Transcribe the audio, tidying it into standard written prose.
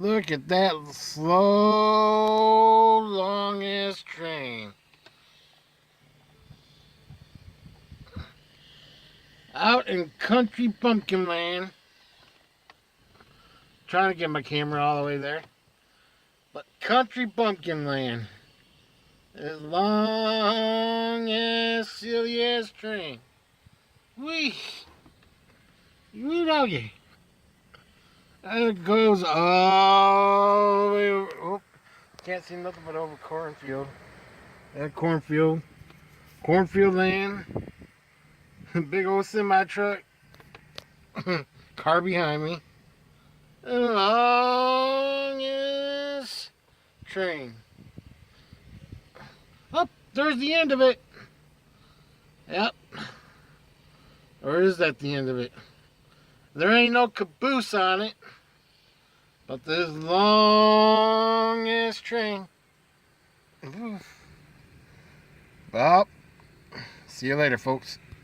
Look at that slow, long-ass train. Out in country bumpkin land. Trying to get my camera all the way there. But country bumpkin land. This long-ass, silly-ass train. Whee! You doggy. And it goes all the way over. Oh, can't see nothing but over cornfield. That cornfield. Cornfield land. Big old semi truck. Car behind me. A long ass train. Oh, there's the end of it. Yep. Or is that the end of it? There ain't no caboose on it. But this long ass train. Well, see you later, folks.